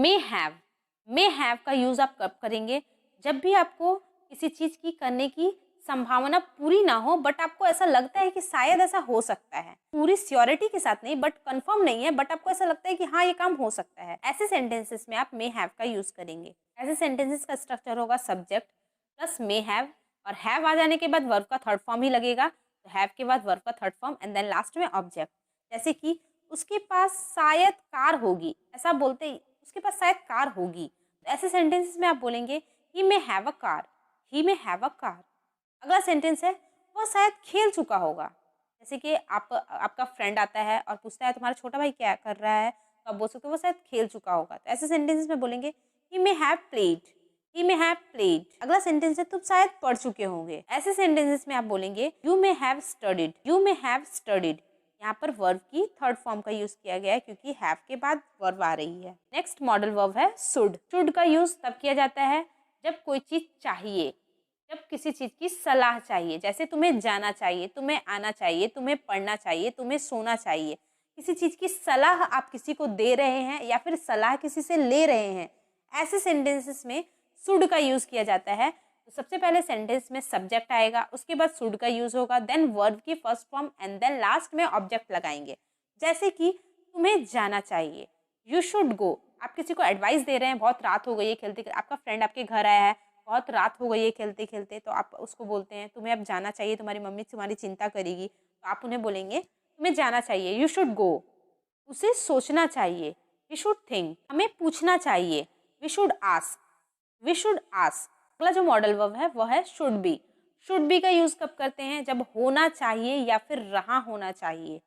May have का use आप कब करेंगे? जब भी आपको किसी चीज की करने की संभावना पूरी ना हो, बट आपको ऐसा लगता है कि शायद ऐसा हो सकता है, पूरी श्योरिटी के साथ नहीं, बट कंफर्म नहीं है, बट आपको ऐसा लगता है कि हाँ ये काम हो सकता है, ऐसे सेंटेंसेस में आप मे हैव का यूज करेंगे। ऐसे सेंटेंसेस का स्ट्रक्चर होगा सब्जेक्ट प्लस मे हैव, और हैव आ जाने के बाद वर्ब का थर्ड फॉर्म ही लगेगा, तो हैव के बाद वर्ब का third form and then last में ऑब्जेक्ट। जैसे कि उसके पास शायद कार होगी, ऐसा बोलते ही उसके पास शायद कार होगी, तो ऐसे सेंटेंसेस में आप बोलेंगे he may have a car, he may have a car. अगला सेंटेंस है वह शायद खेल चुका होगा। जैसे कि आपका फ्रेंड आता है और पूछता है तुम्हारा छोटा भाई क्या कर रहा है, तो आप बोल सकते हो वो शायद खेल चुका होगा। तो ऐसे सेंटेंसेस में बोलेंगे he may have played, he may have played. अगला सेंटेंस है तुम शायद पढ़ चुके होंगे। ऐसे सेंटेंसेस में आप बोलेंगे you may have studied, you may have studied. यहाँ पर वर्ब की थर्ड फॉर्म का यूज किया गया है क्योंकि हैव के बाद वर्ब आ रही है। नेक्स्ट मॉडल वर्ब है शुड। शुड का यूज तब किया जाता है जब कोई चीज चाहिए, जब किसी चीज की सलाह चाहिए। जैसे तुम्हें जाना चाहिए, तुम्हें आना चाहिए, तुम्हें पढ़ना चाहिए, तुम्हें सोना चाहिए। किसी चीज की सलाह आप किसी को दे रहे हैं या फिर सलाह किसी से ले रहे हैं, ऐसे सेंटेंसेस में शुड का यूज किया जाता है। तो सबसे पहले सेंटेंस में सब्जेक्ट आएगा, उसके बाद शुड का यूज होगा, देन वर्ब की first form and then last में ऑब्जेक्ट लगाएंगे। जैसे कि तुम्हें जाना चाहिए, यू शुड गो। आप किसी को एडवाइस दे रहे हैं, बहुत रात हो गई है खेलते, आपका फ्रेंड आपके घर आया है, बहुत रात हो गई है खेलते खेलते, तो आप उसको बोलते हैं तुम्हें अब जाना चाहिए, तुम्हारी मम्मी तुम्हारी चिंता करेगी, तो आप उन्हें बोलेंगे तुम्हें जाना चाहिए, यू शुड गो। उसे सोचना चाहिए, वी शुड थिंक। हमें पूछना चाहिए, we should ask, we should ask. अगला जो मॉडल वर्ब है वह है शुड बी। शुड बी का यूज कब करते हैं? जब होना चाहिए या फिर रहा होना चाहिए,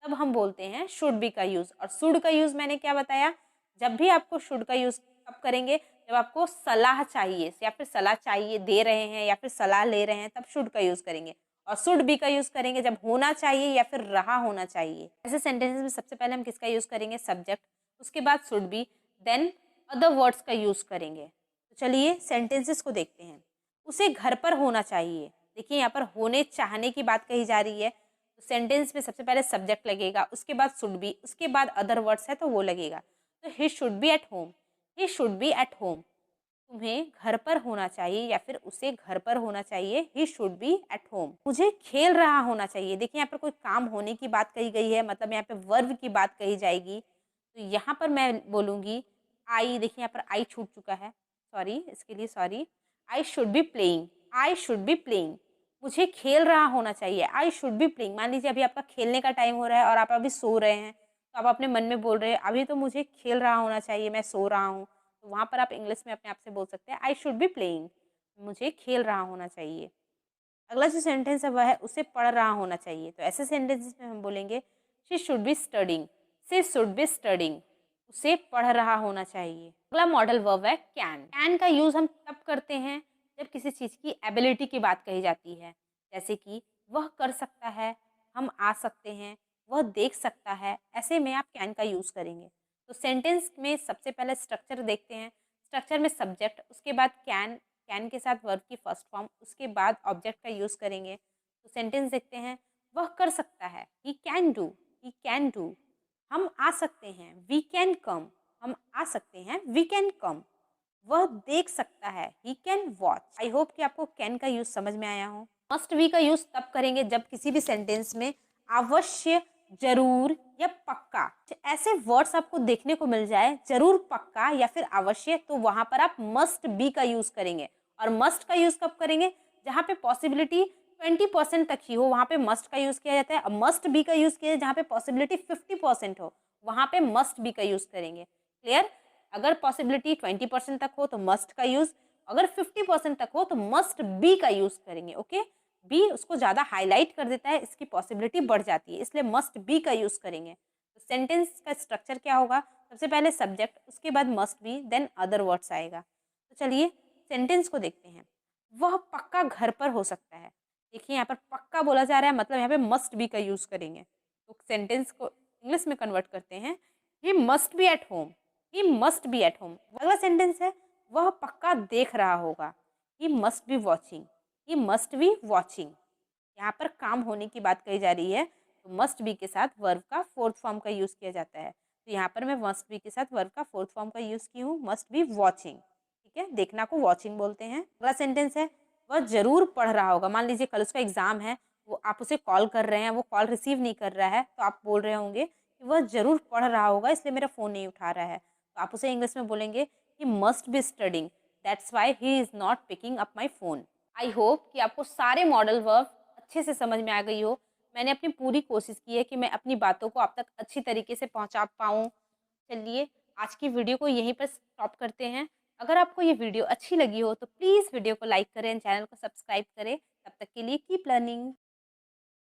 तब हम बोलते हैं शुड बी का यूज। और शुड का यूज मैंने क्या बताया? जब भी आपको शुड का यूज कब करेंगे? जब आपको सलाह चाहिए या फिर सलाह चाहिए दे रहे हैं या फिर सलाह ले रहे हैं, तब शुड का यूज करेंगे। और शुड बी का यूज करेंगे जब होना चाहिए या फिर रहा होना चाहिए। ऐसे सेंटेंसेस में सबसे पहले हम किसका यूज करेंगे? सब्जेक्ट, उसके बाद should be, then other words का यूज करेंगे। तो चलिए सेंटेंसेस को देखते हैं। उसे घर पर होना चाहिए। देखिए यहाँ पर होने चाहने की बात कही जा रही है, तो सेंटेंस में सबसे पहले सब्जेक्ट लगेगा, उसके बाद शुड बी, उसके बाद अदर वर्ड्स है तो वो लगेगा। तो he should be at home, he should be at home. तुम्हें घर पर होना चाहिए या फिर उसे घर पर होना चाहिए, he should be at home. मुझे खेल रहा होना चाहिए। देखिए यहाँ पर कोई काम होने की बात कही गई है, मतलब यहाँ पे वर्ब की बात कही जाएगी। तो यहाँ पर मैं बोलूँगी आई। देखिए यहाँ पर आई छूट चुका है, सॉरी इसके लिए sorry. I should be playing, I should be playing. मुझे खेल रहा होना चाहिए, आई शुड बी प्लेइंग। मान लीजिए अभी आपका खेलने का टाइम हो रहा है और आप अभी सो रहे हैं, तो आप अपने मन में बोल रहे हैं अभी तो मुझे खेल रहा होना चाहिए, मैं सो रहा हूँ। तो वहाँ पर आप इंग्लिश में अपने आप से बोल सकते हैं आई शुड बी प्लेइंग, मुझे खेल रहा होना चाहिए। अगला जो सेंटेंस है वह है उसे पढ़ रहा होना चाहिए। तो ऐसे सेंटेंसेस में हम बोलेंगे she should be studying, she should be studying. उसे पढ़ रहा होना चाहिए। अगला मॉडल वर्ब है कैन। कैन का यूज हम तब करते हैं जब किसी चीज की एबिलिटी की बात कही जाती है। जैसे कि वह कर सकता है, हम आ सकते हैं, वह देख सकता है, ऐसे में आप कैन का यूज करेंगे। तो सेंटेंस में सबसे पहले स्ट्रक्चर देखते हैं। स्ट्रक्चर में सब्जेक्ट, उसके बाद कैन, कैन के साथ वर्ब की फर्स्ट फॉर्म, उसके बाद ऑब्जेक्ट का यूज करेंगे। तो सेंटेंस देखते हैं। वह कर सकता है, he can do, he can do. हम आ सकते हैं, वी कैन कम, हम आ सकते हैं, वी कैन कम। वह देख सकता है, he can watch. I hope कि आपको कैन का यूज समझ में आया हो। मस्ट बी का यूज तब करेंगे जब किसी भी सेंटेंस में अवश्य, जरूर या पक्का ऐसे वर्ड्स आपको देखने को मिल जाए, जरूर, पक्का या फिर अवश्य, तो वहां पर आप मस्ट बी का यूज करेंगे। और मस्ट का यूज कब करेंगे? जहां पे पॉसिबिलिटी 20% तक ही हो, वहां पे मस्ट का यूज किया जाता है। और मस्ट बी का यूज किया जहां पे पॉसिबिलिटी 50% हो, वहां पे मस्ट बी का यूज करेंगे। क्लियर? अगर पॉसिबिलिटी 20% तक हो तो मस्ट का यूज, अगर 50% तक हो तो मस्ट बी का यूज करेंगे। ओके, बी उसको ज्यादा हाईलाइट कर देता है, इसकी पॉसिबिलिटी बढ़ जाती है, इसलिए मस्ट बी का यूज करेंगे। तो सेंटेंस का स्ट्रक्चर क्या होगा? सबसे पहले सब्जेक्ट, उसके बाद must be, then other words आएगा। तो चलिए सेंटेंस को देखते हैं। वह पक्का घर पर हो सकता है। देखिए यहाँ पर पक्का बोला जा रहा है, मतलब यहाँ पे मस्ट बी का यूज करेंगे। तो सेंटेंस को इंग्लिश में कन्वर्ट करते हैं। He must be at home, he must be at home. अगला सेंटेंस है वह पक्का देख रहा होगा। He must be watching, he must be watching. यहाँ पर काम होने की बात कही जा रही है, तो मस्ट बी के साथ वर्ब का फोर्थ फॉर्म का यूज किया जाता है। तो यहाँ पर मैं मस्ट बी के साथ वर्ब का फोर्थ फॉर्म का यूज़ की हूँ, मस्ट बी वॉचिंग। ठीक है, देखना को वॉचिंग बोलते हैं। अगला सेंटेंस है वह जरूर पढ़ रहा होगा। मान लीजिए कल उसका एग्जाम है, वो आप उसे कॉल कर रहे हैं, वो कॉल रिसीव नहीं कर रहा है, तो आप बोल रहे होंगे कि वह जरूर पढ़ रहा होगा इसलिए मेरा फ़ोन नहीं उठा रहा है। तो आप उसे इंग्लिश में बोलेंगे he must be studying, that's why he is not picking up my phone. I hope कि आपको सारे मॉडल वर्ब अच्छे से समझ में आ गई हो। मैंने अपनी पूरी कोशिश की है कि मैं अपनी बातों को आप तक अच्छी तरीके से पहुंचा पाऊँ। चलिए, आज की वीडियो को यहीं पर स्टॉप करते हैं। अगर आपको ये वीडियो अच्छी लगी हो तो प्लीज़ वीडियो को लाइक करें, चैनल को सब्सक्राइब करें। तब तक के लिए कीप लर्निंग।